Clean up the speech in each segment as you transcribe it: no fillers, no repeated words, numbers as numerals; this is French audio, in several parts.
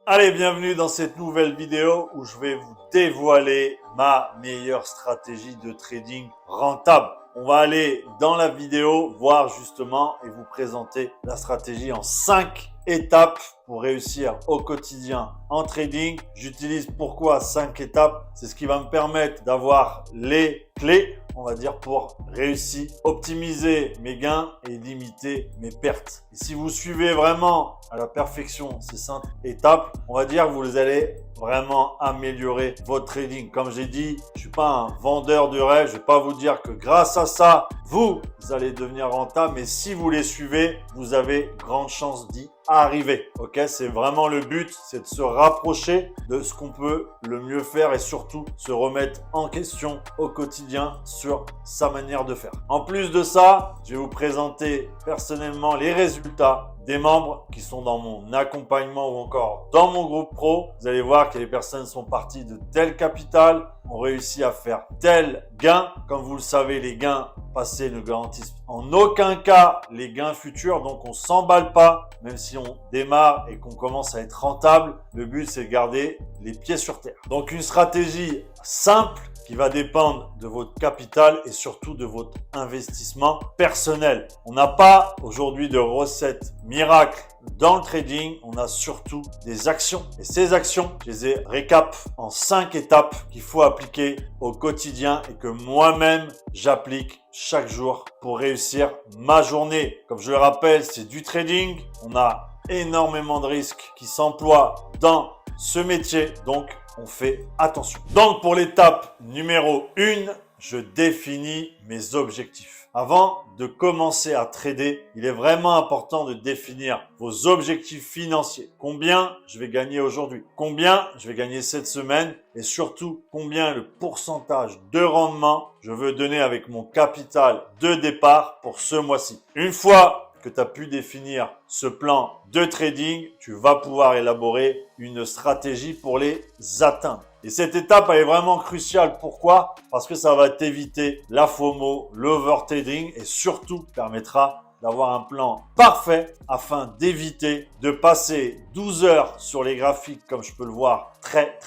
Allez, bienvenue dans cette nouvelle vidéo où je vais vous dévoiler ma meilleure stratégie de trading rentable. On va aller dans la vidéo voir justement et vous présenter la stratégie en 5 étapes pour réussir au quotidien en trading. J'utilise pourquoi 5 étapes? C'est ce qui va me permettre d'avoir les clés, on va dire, pour réussir, optimiser mes gains et limiter mes pertes. Et si vous suivez vraiment à la perfection ces 5 étapes, on va dire que vous allez vraiment améliorer votre trading. Comme j'ai dit, je suis pas un vendeur de rêve. Je vais pas vous dire que grâce à ça, vous allez devenir rentable. Mais si vous les suivez, vous avez grande chance d'y arriver. Ok, c'est vraiment le but, c'est de se rapprocher de ce qu'on peut le mieux faire et surtout se remettre en question au quotidien sur sa manière de faire. En plus de ça, je vais vous présenter personnellement les résultats des membres qui sont dans mon accompagnement ou encore dans mon groupe pro. Vous allez voir que les personnes sont parties de tel capital, ont réussi à faire tel gain. Comme vous le savez, les gains passés ne garantissent en aucun cas les gains futurs. Donc, on s'emballe pas, même si on démarre et qu'on commence à être rentable. Le but, c'est de garder les pieds sur terre. Donc, une stratégie simple qui va dépendre de votre capital et surtout de votre investissement personnel. On n'a pas aujourd'hui de recette miracle dans le trading, on a surtout des actions. Et ces actions, je les ai récap en 5 étapes qu'il faut appliquer au quotidien et que moi-même, j'applique chaque jour pour réussir ma journée. Comme je le rappelle, c'est du trading. On a énormément de risques qui s'emploient dans ce métier. Donc, on fait attention. Donc, pour l'étape numéro 1, je définis mes objectifs. Avant de commencer à trader, il est vraiment important de définir vos objectifs financiers. Combien je vais gagner aujourd'hui? Combien je vais gagner cette semaine? Et surtout, combien le pourcentage de rendement je veux donner avec mon capital de départ pour ce mois-ci? Une fois que tu as pu définir ce plan de trading, tu vas pouvoir élaborer une stratégie pour les atteindre. Et cette étape, elle est vraiment cruciale. Pourquoi? Parce que ça va t'éviter la FOMO, l'overtrading et surtout permettra d'avoir un plan parfait afin d'éviter de passer 12 heures sur les graphiques comme je peux le voir très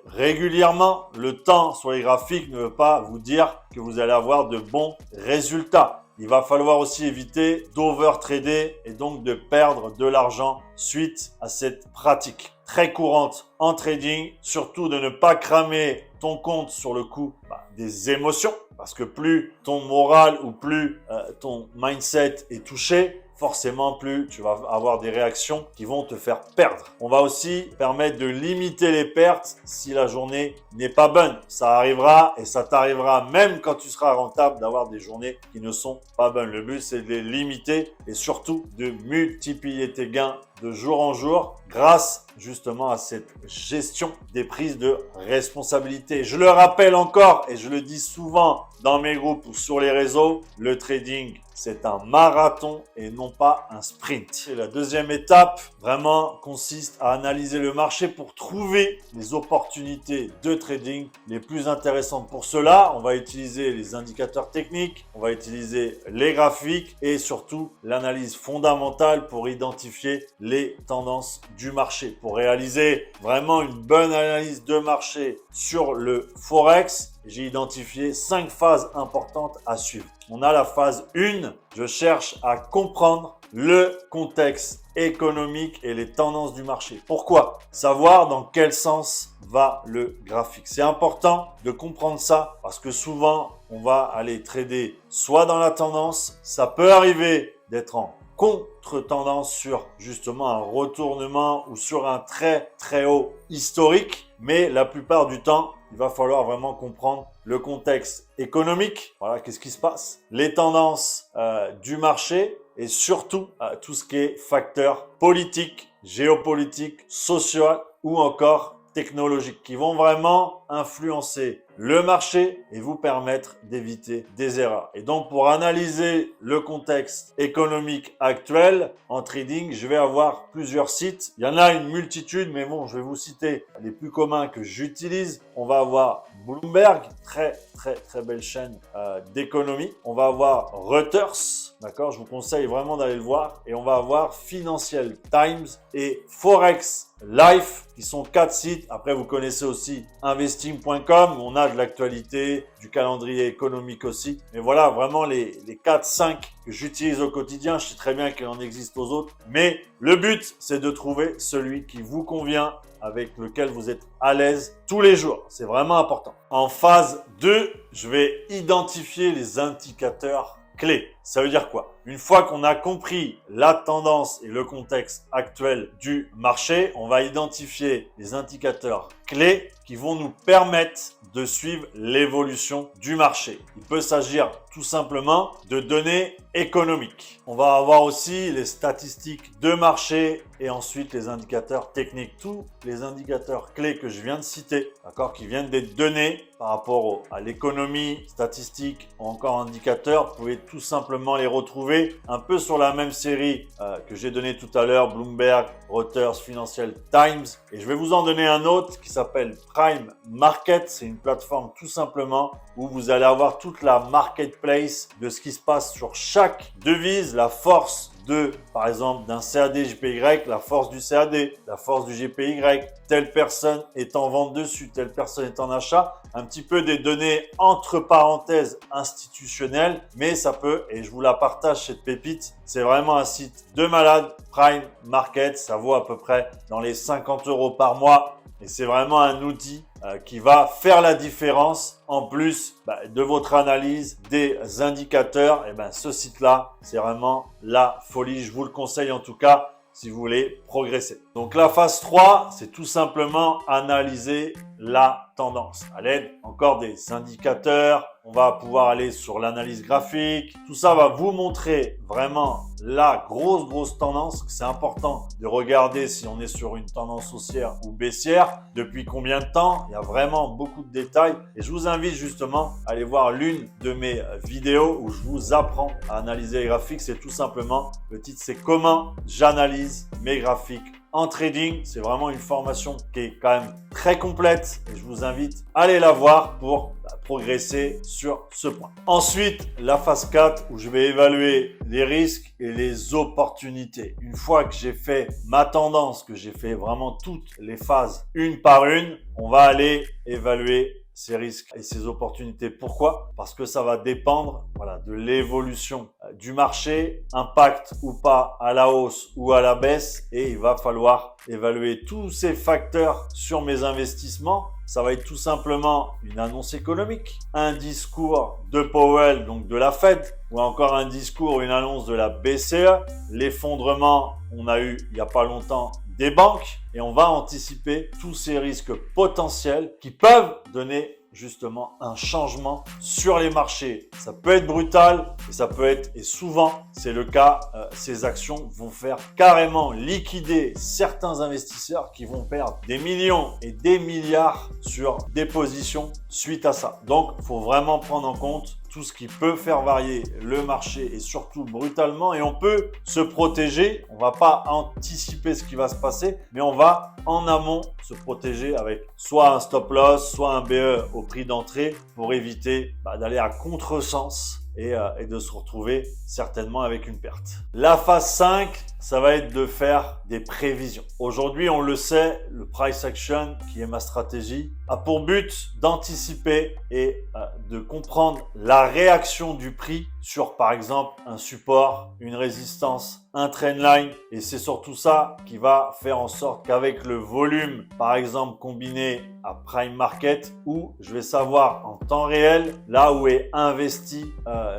régulièrement. Le temps sur les graphiques ne veut pas vous dire que vous allez avoir de bons résultats. Il va falloir aussi éviter d'overtrader et donc de perdre de l'argent suite à cette pratique très courante en trading. Surtout de ne pas cramer ton compte sur le coup des émotions. Parce que plus ton moral ou plus ton mindset est touché, forcément plus tu vas avoir des réactions qui vont te faire perdre. On va aussi permettre de limiter les pertes si la journée n'est pas bonne. Ça arrivera et ça t'arrivera même quand tu seras rentable d'avoir des journées qui ne sont pas bonnes. Le but, c'est de les limiter et surtout de multiplier tes gains de jour en jour grâce justement à cette gestion des prises de responsabilité. Je le rappelle encore et je le dis souvent dans mes groupes ou sur les réseaux, le trading, c'est un marathon et non pas un sprint. Et la deuxième étape, vraiment, consiste à analyser le marché pour trouver les opportunités de trading les plus intéressantes. Pour cela, on va utiliser les indicateurs techniques, on va utiliser les graphiques et surtout l'analyse fondamentale pour identifier les tendances du marché. Pour réaliser vraiment une bonne analyse de marché sur le Forex, j'ai identifié 5 phases importantes à suivre. On a la phase 1, je cherche à comprendre le contexte économique et les tendances du marché. Pourquoi? Savoir dans quel sens va le graphique. C'est important de comprendre ça parce que souvent, on va aller trader soit dans la tendance, ça peut arriver d'être en contre-tendance sur justement un retournement ou sur un très haut historique. Mais la plupart du temps, il va falloir vraiment comprendre le contexte économique. Voilà, qu'est-ce qui se passe? Les tendances du marché et surtout tout ce qui est facteurs politiques, géopolitiques, sociaux ou encore technologiques qui vont vraiment influencer le marché et vous permettre d'éviter des erreurs. Et donc, pour analyser le contexte économique actuel en trading, je vais avoir plusieurs sites. Il y en a une multitude, mais bon, je vais vous citer les plus communs que j'utilise. On va avoir Bloomberg, très belle chaîne d'économie. On va avoir Reuters, d'accord, je vous conseille vraiment d'aller le voir. Et on va avoir Financial Times et Forex Life, qui sont 4 sites. Après, vous connaissez aussi investing.com, on a de l'actualité, du calendrier économique aussi. Mais voilà, vraiment les 4-5 que j'utilise au quotidien. Je sais très bien qu'il en existe aux autres. Mais le but, c'est de trouver celui qui vous convient, avec lequel vous êtes à l'aise tous les jours. C'est vraiment important. En phase 2, je vais identifier les indicateurs clés. Ça veut dire quoi? Une fois qu'on a compris la tendance et le contexte actuel du marché, on va identifier les indicateurs clés qui vont nous permettre de suivre l'évolution du marché. Il peut s'agir tout simplement de données économiques. On va avoir aussi les statistiques de marché et ensuite les indicateurs techniques. Tous les indicateurs clés que je viens de citer, d'accord, qui viennent des données par rapport à l'économie, statistiques ou encore indicateurs, vous pouvez tout simplement les retrouver un peu sur la même série que j'ai donné tout à l'heure, Bloomberg, Reuters, Financial Times. Et je vais vous en donner un autre qui s'appelle Prime Market. C'est une plateforme tout simplement où vous allez avoir toute la marketplace de ce qui se passe sur chaque devise, la force par exemple, d'un CAD JPY, la force du CAD, la force du GPY, telle personne est en vente dessus, telle personne est en achat, un petit peu des données entre parenthèses institutionnelles, mais ça peut, et je vous la partage cette pépite, c'est vraiment un site de malade, Prime Market, ça vaut à peu près dans les 50 € par mois. Et c'est vraiment un outil qui va faire la différence en plus de votre analyse des indicateurs. Et ce site-là, c'est vraiment la folie. Je vous le conseille en tout cas si vous voulez progresser. Donc la phase 3, c'est tout simplement analyser la tendance. À l'aide encore des indicateurs, on va pouvoir aller sur l'analyse graphique. Tout ça va vous montrer vraiment la grosse tendance. C'est important de regarder si on est sur une tendance haussière ou baissière, depuis combien de temps. Il y a vraiment beaucoup de détails et je vous invite justement à aller voir l'une de mes vidéos où je vous apprends à analyser les graphiques. C'est tout simplement, le titre c'est comment j'analyse mes graphiques en trading. C'est vraiment une formation qui est quand même très complète et je vous invite à aller la voir pour progresser sur ce point. Ensuite, la phase 4 où je vais évaluer les risques et les opportunités. Une fois que j'ai fait ma tendance, que j'ai fait vraiment toutes les phases une par une, on va aller évaluer ces risques et ces opportunités. Pourquoi? Parce que ça va dépendre de l'évolution du marché, impact ou pas à la hausse ou à la baisse, et il va falloir évaluer tous ces facteurs sur mes investissements. Ça va être tout simplement une annonce économique, un discours de Powell, donc de la Fed, ou encore un discours ou une annonce de la BCE, l'effondrement, on a eu il n'y a pas longtemps des banques, et on va anticiper tous ces risques potentiels qui peuvent donner justement un changement sur les marchés. Ça peut être brutal et ça peut être, et souvent c'est le cas, ces actions vont faire carrément liquider certains investisseurs qui vont perdre des millions et des milliards sur des positions suite à ça. Donc il faut vraiment prendre en compte tout ce qui peut faire varier le marché et surtout brutalement, et on peut se protéger. On va pas anticiper ce qui va se passer, mais on va en amont se protéger avec soit un stop loss, soit un BE au prix d'entrée pour éviter d'aller à contresens et de se retrouver certainement avec une perte. La phase 5, ça va être de faire des prévisions. Aujourd'hui, on le sait, le price action, qui est ma stratégie, a pour but d'anticiper et de comprendre la réaction du prix sur, par exemple, un support, une résistance, un trendline. Et c'est surtout ça qui va faire en sorte qu'avec le volume, par exemple, combiné à Prime Market, où je vais savoir en temps réel là où est investi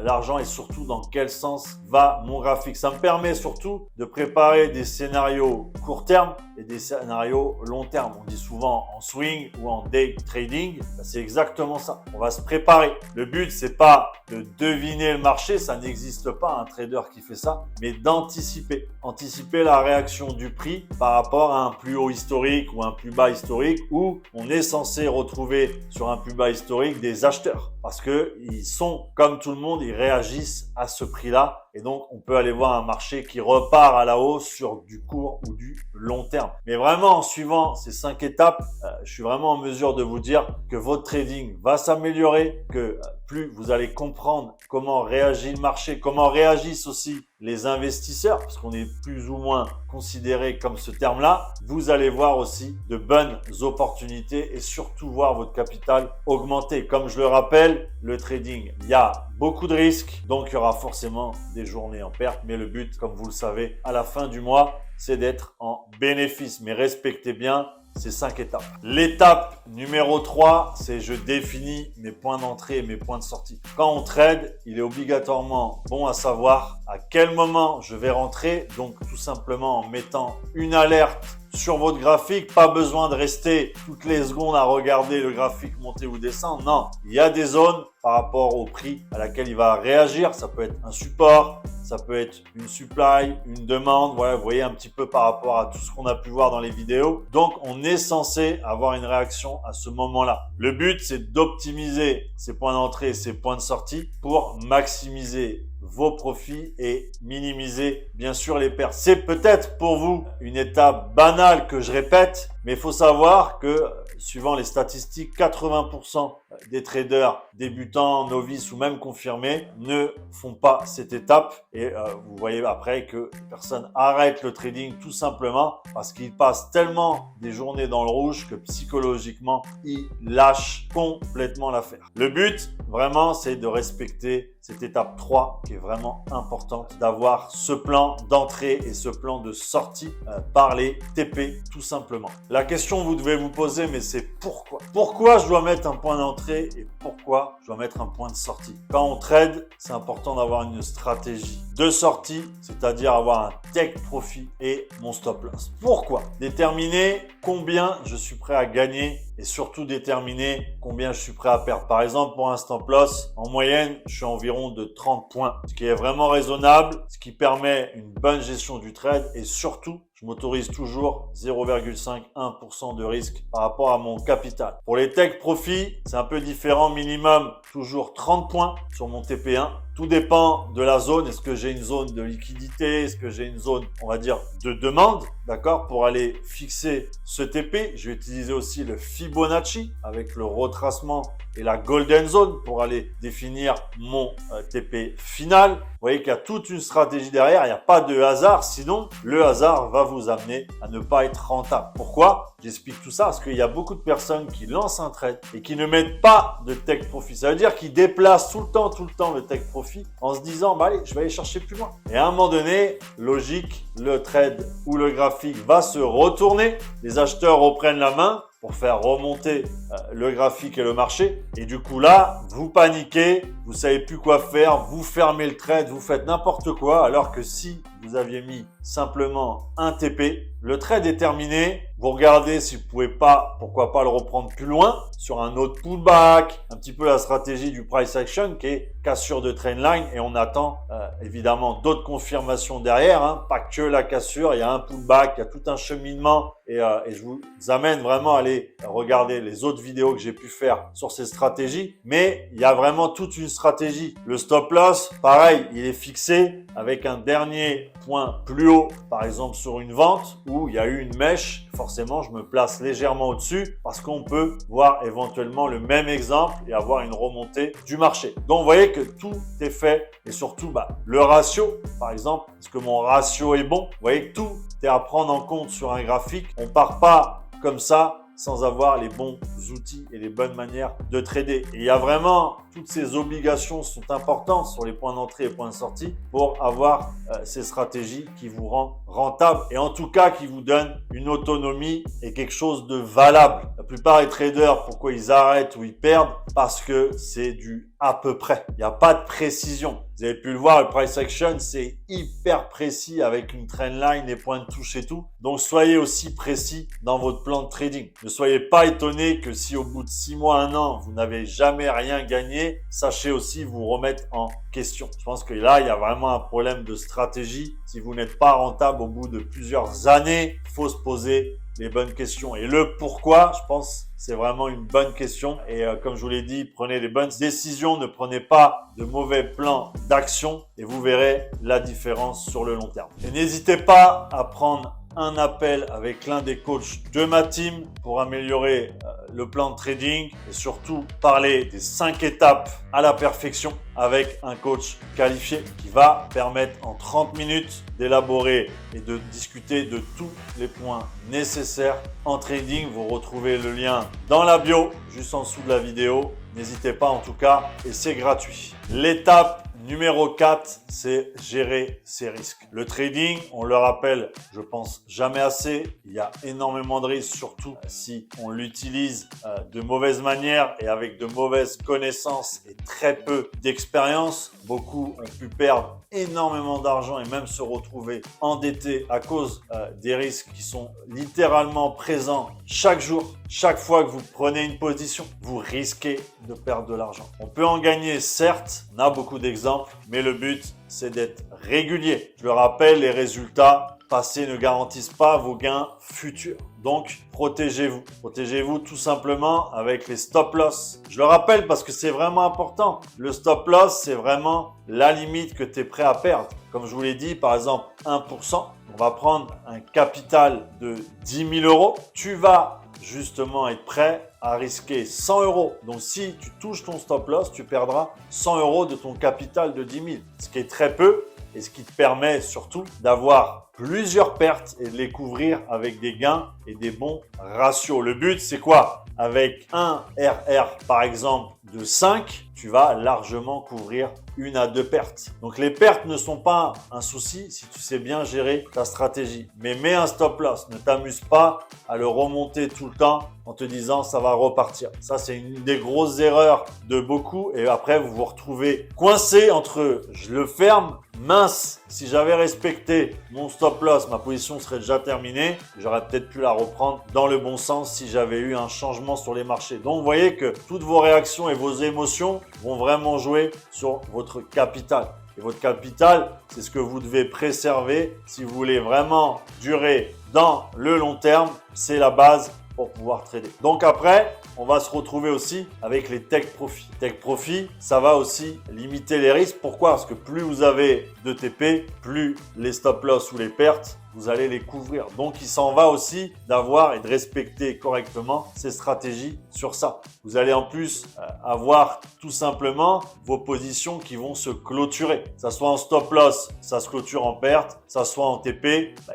l'argent et surtout dans quel sens va mon graphique. Ça me permet surtout de préparer des scénarios court terme et des scénarios long terme. On dit souvent en swing ou en day trading, c'est exactement ça. On va se préparer. Le but, c'est pas de deviner le marché, ça n'existe pas un trader qui fait ça, mais d'anticiper. Anticiper la réaction du prix par rapport à un plus haut historique ou un plus bas historique, où on est censé retrouver sur un plus bas historique des acheteurs. Parce que ils sont, comme tout le monde, ils réagissent à ce prix-là et donc on peut aller voir un marché qui repart à la hausse sur du court ou du long terme. Mais vraiment, en suivant ces 5 étapes, je suis vraiment en mesure de vous dire que votre trading va s'améliorer, que plus vous allez comprendre comment réagit le marché, comment réagissent aussi les investisseurs, parce qu'on est plus ou moins considéré comme ce terme-là, vous allez voir aussi de bonnes opportunités et surtout voir votre capital augmenter. Comme je le rappelle, le trading, il y a beaucoup de risques, donc il y aura forcément des journées en perte, mais le but, comme vous le savez, à la fin du mois, c'est d'être en bénéfice. Mais respectez bien ces 5 étapes. L'étape numéro 3, c'est je définis mes points d'entrée et mes points de sortie. Quand on trade, il est obligatoirement bon à savoir à quel moment je vais rentrer. Donc tout simplement en mettant une alerte sur votre graphique. Pas besoin de rester toutes les secondes à regarder le graphique monter ou descendre. Non, il y a des zones par rapport au prix à laquelle il va réagir. Ça peut être un support, ça peut être une supply, une demande. Voilà, vous voyez un petit peu par rapport à tout ce qu'on a pu voir dans les vidéos. Donc, on est censé avoir une réaction à ce moment-là. Le but, c'est d'optimiser ces points d'entrée et ces points de sortie pour maximiser vos profits et minimiser bien sûr les pertes. C'est peut-être pour vous une étape banale que je répète, mais il faut savoir que suivant les statistiques, 80% des traders débutants, novices ou même confirmés ne font pas cette étape. Et vous voyez après que les personnes arrêtent le trading tout simplement parce qu'ils passent tellement des journées dans le rouge que psychologiquement, ils lâchent complètement l'affaire. Le but, vraiment, c'est de respecter cette étape 3 qui est vraiment importante, d'avoir ce plan d'entrée et ce plan de sortie par les TP tout simplement. La question que vous devez vous poser, mais c'est pourquoi? Pourquoi je dois mettre un point d'entrée et pourquoi je dois mettre un point de sortie? Quand on trade, c'est important d'avoir une stratégie de sortie, c'est-à-dire avoir un take profit et mon stop loss. Pourquoi? Déterminer combien je suis prêt à gagner et surtout déterminer combien je suis prêt à perdre. Par exemple, pour un stop loss, en moyenne, je suis environ de 30 points, ce qui est vraiment raisonnable, ce qui permet une bonne gestion du trade et surtout, je m'autorise toujours 0,5-1% de risque par rapport à mon capital. Pour les take profit, c'est un peu différent, minimum toujours 30 points sur mon TP1. Tout dépend de la zone. Est-ce que j'ai une zone de liquidité? Est-ce que j'ai une zone, on va dire, de demande? D'accord? Pour aller fixer ce TP, je vais utiliser aussi le Fibonacci avec le retracement et la Golden Zone pour aller définir mon TP final. Vous voyez qu'il y a toute une stratégie derrière. Il n'y a pas de hasard. Sinon, le hasard va vous amener à ne pas être rentable. Pourquoi? J'explique tout ça parce qu'il y a beaucoup de personnes qui lancent un trade et qui ne mettent pas de take profit. Ça veut dire qu'ils déplacent tout le temps le take profit en se disant, bah allez, je vais aller chercher plus loin. Et à un moment donné, logique, le trade ou le graphique va se retourner. Les acheteurs reprennent la main pour faire remonter le graphique et le marché. Et du coup là, vous paniquez, vous savez plus quoi faire, vous fermez le trade, vous faites n'importe quoi. Alors que si vous aviez mis simplement un TP, le trade est terminé. Vous regardez si vous pouvez pas, pourquoi pas le reprendre plus loin sur un autre pullback, un petit peu la stratégie du price action qui est cassure de trendline et on attend évidemment d'autres confirmations derrière, hein, pas que la cassure, il y a un pullback, il y a tout un cheminement et je vous amène vraiment à aller regarder les autres vidéos que j'ai pu faire sur ces stratégies, mais il y a vraiment toute une stratégie. Le stop loss, pareil, il est fixé avec un dernier point plus haut, par exemple sur une vente où il y a eu une mèche, forcément je me place légèrement au-dessus parce qu'on peut voir éventuellement le même exemple et avoir une remontée du marché. Donc vous voyez que tout est fait et surtout le ratio, par exemple, est-ce que mon ratio est bon? Vous voyez que tout est à prendre en compte sur un graphique. On part pas comme ça sans avoir les bons outils et les bonnes manières de trader. Et il y a vraiment, toutes ces obligations sont importantes sur les points d'entrée et points de sortie pour avoir ces stratégies qui vous rendent rentable et en tout cas qui vous donnent une autonomie et quelque chose de valable. La plupart des traders, pourquoi ils arrêtent ou ils perdent? Parce que c'est du à peu près. Il n'y a pas de précision. Vous avez pu le voir, le price action, c'est hyper précis avec une trendline, les points de touche et tout. Donc, soyez aussi précis dans votre plan de trading. Ne soyez pas étonné que si au bout de 6 mois, 1 an, vous n'avez jamais rien gagné, sachez aussi vous remettre en question. Je pense que là, il y a vraiment un problème de stratégie. Si vous n'êtes pas rentable au bout de plusieurs années, il faut se poser les bonnes questions. Et le pourquoi, je pense, c'est vraiment une bonne question. Et comme je vous l'ai dit, prenez les bonnes décisions, ne prenez pas de mauvais plans d'action et vous verrez la différence sur le long terme. Et n'hésitez pas à prendre un appel avec l'un des coachs de ma team pour améliorer le plan de trading et surtout parler des 5 étapes à la perfection avec un coach qualifié qui va permettre en 30 minutes d'élaborer et de discuter de tous les points nécessaires en trading. Vous retrouvez le lien dans la bio, juste en dessous de la vidéo. N'hésitez pas en tout cas et c'est gratuit. L'étape numéro 4, c'est gérer ses risques. Le trading, on le rappelle, je pense jamais assez. Il y a énormément de risques, surtout si on l'utilise de mauvaise manière et avec de mauvaises connaissances et très peu d'expérience. Beaucoup ont pu perdre énormément d'argent et même se retrouver endettés à cause des risques qui sont littéralement présents chaque jour. Chaque fois que vous prenez une position, vous risquez de perdre de l'argent. On peut en gagner, certes, on a beaucoup d'exemples, mais le but, c'est d'être régulier. Je le rappelle, les résultats passés ne garantissent pas vos gains futurs. Donc, protégez-vous. Protégez-vous tout simplement avec les stop-loss. Je le rappelle parce que c'est vraiment important. Le stop-loss, c'est vraiment la limite que tu es prêt à perdre. Comme je vous l'ai dit, par exemple, 1%. On va prendre un capital de 10 000 euros. Tu vas justement être prêt à risquer 100 euros. Donc, si tu touches ton stop-loss, tu perdras 100 euros de ton capital de 10 000. Ce qui est très peu et ce qui te permet surtout d'avoir plusieurs pertes et de les couvrir avec des gains et des bons ratios. Le but, c'est quoi? Avec un RR, par exemple, de 5, tu vas largement couvrir 1 à 2 pertes. Donc, les pertes ne sont pas un souci si tu sais bien gérer ta stratégie. Mais mets un stop loss. Ne t'amuse pas à le remonter tout le temps en te disant ça va repartir. Ça, c'est une des grosses erreurs de beaucoup. Et après, vous vous retrouvez coincé entre je le ferme, mince, si j'avais respecté mon stop loss, ma position serait déjà terminée. J'aurais peut-être pu la reprendre dans le bon sens si j'avais eu un changement sur les marchés. Donc, vous voyez que toutes vos réactions et vos émotions vont vraiment jouer sur votre capital. Et votre capital, c'est ce que vous devez préserver si vous voulez vraiment durer dans le long terme. C'est la base pour pouvoir trader. Donc après, on va se retrouver aussi avec les take profit. Take profit, ça va aussi limiter les risques. Pourquoi? Parce que plus vous avez de TP, plus les stop loss ou les pertes, vous allez les couvrir. Donc, il s'en va aussi d'avoir et de respecter correctement ces stratégies sur ça. Vous allez en plus avoir tout simplement vos positions qui vont se clôturer. Ça soit en stop loss, ça se clôture en perte, ça soit en TP.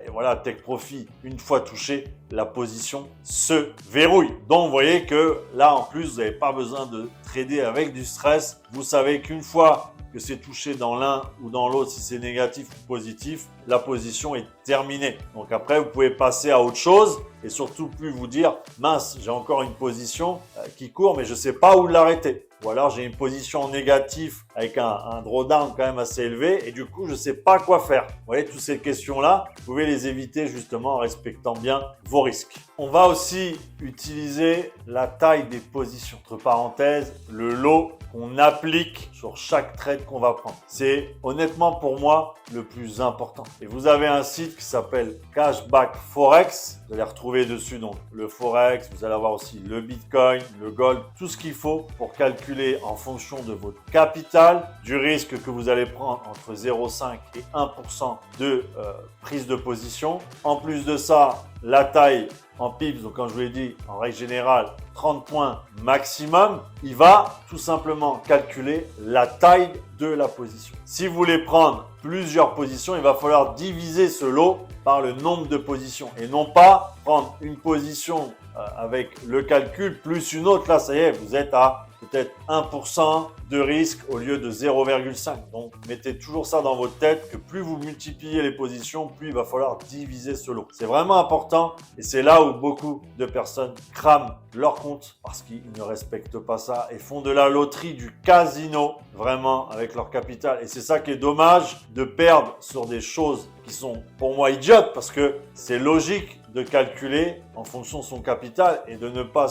Et voilà, take profit, une fois touché, la position se verrouille. Donc, vous voyez que là, en plus, vous n'avez pas besoin de trader avec du stress. Vous savez qu'une fois que c'est touché dans l'un ou dans l'autre, si c'est négatif ou positif, la position est terminée. Donc après, vous pouvez passer à autre chose et surtout plus vous dire « mince, j'ai encore une position qui court mais je ne sais pas où l'arrêter ». Ou alors j'ai une position en négatif avec un drawdown quand même assez élevé et du coup, je ne sais pas quoi faire. Vous voyez, toutes ces questions-là, vous pouvez les éviter justement en respectant bien vos risques. On va aussi utiliser la taille des positions. Entre parenthèses, le lot qu'on applique sur chaque trade qu'on va prendre. C'est honnêtement pour moi le plus important. Et vous avez un site qui s'appelle Cashback Forex. Vous allez retrouver dessus donc le Forex, vous allez avoir aussi le Bitcoin, le Gold, tout ce qu'il faut pour calculer en fonction de votre capital, du risque que vous allez prendre entre 0,5 et 1% de prise de position. En plus de ça, la taille en pips, donc comme je vous l'ai dit, en règle générale, 30 points maximum, il va tout simplement calculer la taille de la position. Si vous voulez prendre plusieurs positions, il va falloir diviser ce lot par le nombre de positions et non pas prendre une position avec le calcul plus une autre. Là, ça y est, vous êtes à peut-être 1% de risque au lieu de 0,5. Donc, mettez toujours ça dans votre tête que plus vous multipliez les positions, plus il va falloir diviser ce lot. C'est vraiment important et c'est là où beaucoup de personnes crament leur compte parce qu'ils ne respectent pas ça et font de la loterie, du casino vraiment avec leur capital. Et c'est ça qui est dommage de perdre sur des choses qui sont pour moi idiotes parce que c'est logique de calculer en fonction de son capital et de ne pas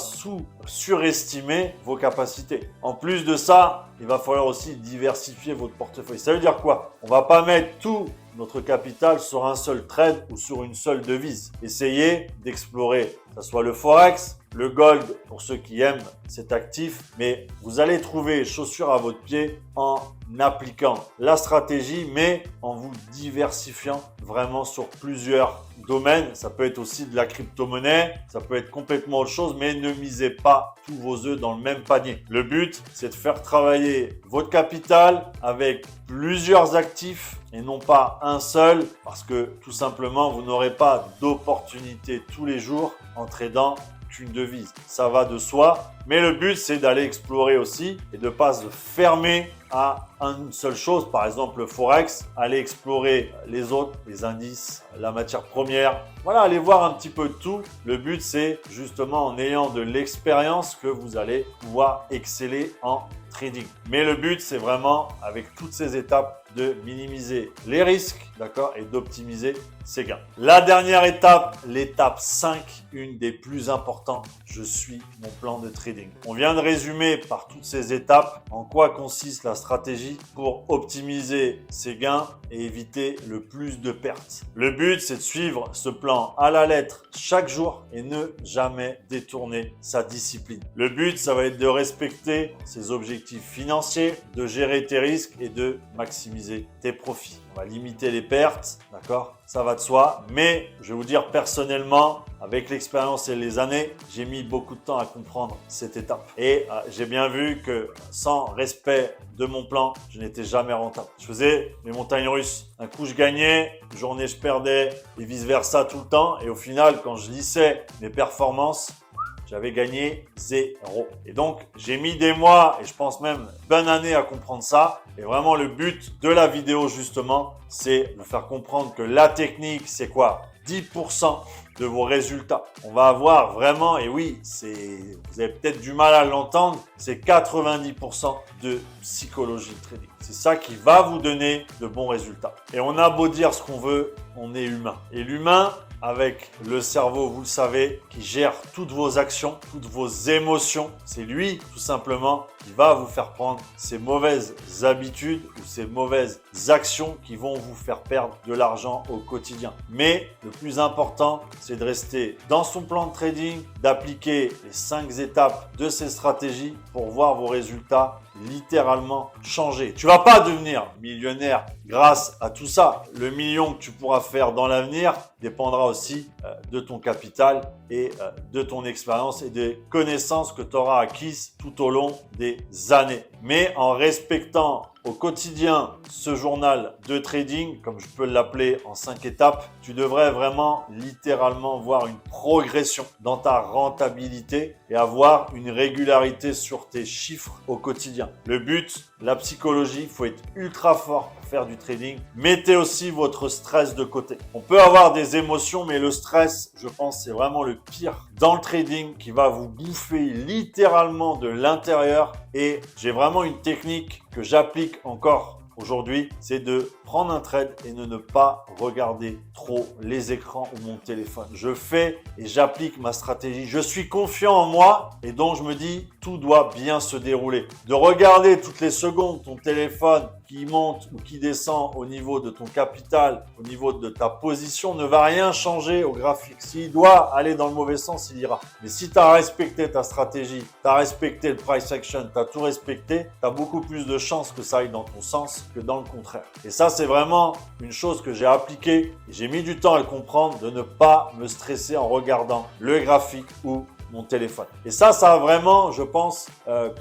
surestimer vos capacités. En plus de ça, il va falloir aussi diversifier votre portefeuille. Ça veut dire quoi? On ne va pas mettre tout notre capital sur un seul trade ou sur une seule devise. Essayez d'explorer, que ce soit le Forex, le Gold pour ceux qui aiment cet actif, mais vous allez trouver chaussures à votre pied en appliquant la stratégie, mais en vous diversifiant vraiment sur plusieurs domaines. Ça peut être aussi de la crypto-monnaie, ça peut être complètement autre chose, mais ne misez pas tous vos œufs dans le même panier. Le but, c'est de faire travailler votre capital avec plusieurs actifs et non pas un seul, parce que tout simplement, vous n'aurez pas d'opportunité tous les jours en tradant qu'une devise. Ça va de soi, mais le but, c'est d'aller explorer aussi et de ne pas se fermer à une seule chose. Par exemple, le Forex, aller explorer les autres, les indices, la matière première. Voilà, allez voir un petit peu de tout. Le but, c'est justement en ayant de l'expérience que vous allez pouvoir exceller en trading. Mais le but, c'est vraiment, avec toutes ces étapes, de minimiser les risques, d'accord, et d'optimiser ses gains. La dernière étape, l'étape 5, une des plus importantes, je suis mon plan de trading. On vient de résumer par toutes ces étapes en quoi consiste la stratégie pour optimiser ses gains et éviter le plus de pertes. Le but, c'est de suivre ce plan à la lettre chaque jour et ne jamais détourner sa discipline. Le but, ça va être de respecter ses objectifs financiers, de gérer tes risques et de maximiser tes profits. On va limiter les pertes, d'accord? Ça va de soi, mais je vais vous dire personnellement, avec l'expérience et les années, j'ai mis beaucoup de temps à comprendre cette étape. Et j'ai bien vu que sans respect de mon plan, je n'étais jamais rentable. Je faisais mes montagnes russes. Un coup, je gagnais, une journée, je perdais et vice-versa tout le temps. Et au final, quand je lissais mes performances, j'avais gagné 0. Et donc, j'ai mis des mois et je pense même une bonne année à comprendre ça. Et vraiment, le but de la vidéo, justement, c'est de faire comprendre que la technique, c'est quoi? 10% de vos résultats. On va avoir vraiment, et oui, vous avez peut-être du mal à l'entendre, c'est 90% de psychologie de trading. C'est ça qui va vous donner de bons résultats. Et on a beau dire ce qu'on veut, on est humain. Et l'humain, avec le cerveau, vous le savez, qui gère toutes vos actions, toutes vos émotions. C'est lui, tout simplement, qui va vous faire prendre ces mauvaises habitudes ou ces mauvaises actions qui vont vous faire perdre de l'argent au quotidien. Mais le plus important, c'est de rester dans son plan de trading, d'appliquer les 5 étapes de ces stratégies pour voir vos résultats littéralement changer. Tu vas pas devenir millionnaire grâce à tout ça. Le million que tu pourras faire dans l'avenir dépendra aussi de ton capital et de ton expérience et des connaissances que tu auras acquises tout au long des années. Mais en respectant au quotidien ce journal de trading, comme je peux l'appeler en 5 étapes, tu devrais vraiment littéralement voir une progression dans ta rentabilité et avoir une régularité sur tes chiffres au quotidien. Le but, la psychologie, il faut être ultra fort pour faire du trading. Mettez aussi votre stress de côté. On peut avoir des émotions, mais le stress, je pense, c'est vraiment le pire dans le trading qui va vous bouffer littéralement de l'intérieur. Et j'ai vraiment une technique que j'applique encore aujourd'hui, c'est de prendre un trade et de ne pas regarder trop les écrans ou mon téléphone. Je fais et j'applique ma stratégie. Je suis confiant en moi et donc je me dis tout doit bien se dérouler. De regarder toutes les secondes ton téléphone qui monte ou qui descend au niveau de ton capital, au niveau de ta position, ne va rien changer au graphique. S'il doit aller dans le mauvais sens, il ira. Mais si tu as respecté ta stratégie, tu as respecté le price action, tu as tout respecté, tu as beaucoup plus de chances que ça aille dans ton sens que dans le contraire. Et ça, c'est vraiment une chose que j'ai appliquée et j'ai mis du temps à le comprendre, de ne pas me stresser en regardant le graphique ou mon téléphone. Et ça a vraiment, je pense,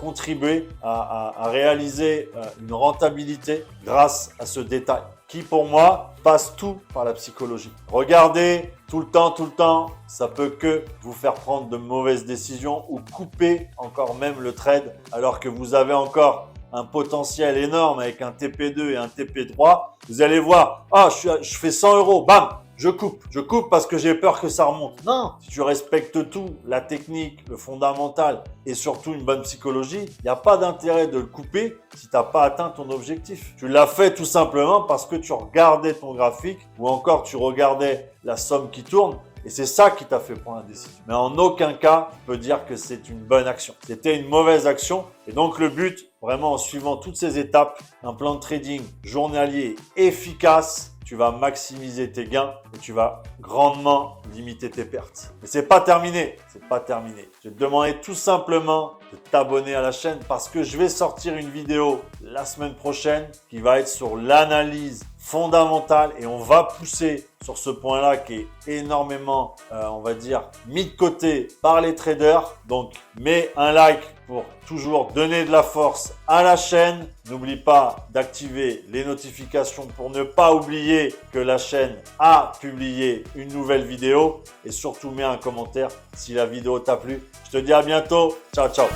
contribué à réaliser une rentabilité grâce à ce détail qui, pour moi, passe tout par la psychologie. Regardez tout le temps, ça peut que vous faire prendre de mauvaises décisions ou couper encore même le trade alors que vous avez encore un potentiel énorme avec un TP2 et un TP3. Vous allez voir, je fais 100 euros, bam, je coupe parce que j'ai peur que ça remonte. Non, si tu respectes tout, la technique, le fondamental et surtout une bonne psychologie, il n'y a pas d'intérêt de le couper si tu n'as pas atteint ton objectif. Tu l'as fait tout simplement parce que tu regardais ton graphique ou encore tu regardais la somme qui tourne Et c'est ça qui t'a fait prendre la décision. Mais en aucun cas, tu peux dire que c'est une bonne action. C'était une mauvaise action. Et donc, le but, vraiment en suivant toutes ces étapes, un plan de trading journalier efficace, tu vas maximiser tes gains et tu vas grandement limiter tes pertes. Mais c'est pas terminé, c'est pas terminé. Je vais te demander tout simplement de t'abonner à la chaîne parce que je vais sortir une vidéo la semaine prochaine qui va être sur l'analyse fondamentale et on va pousser sur ce point-là qui est énormément, on va dire, mis de côté par les traders. Donc, mets un like pour toujours donner de la force à la chaîne. N'oublie pas d'activer les notifications pour ne pas oublier que la chaîne a publié une nouvelle vidéo. Et surtout, mets un commentaire si la vidéo t'a plu. Je te dis à bientôt. Ciao, ciao.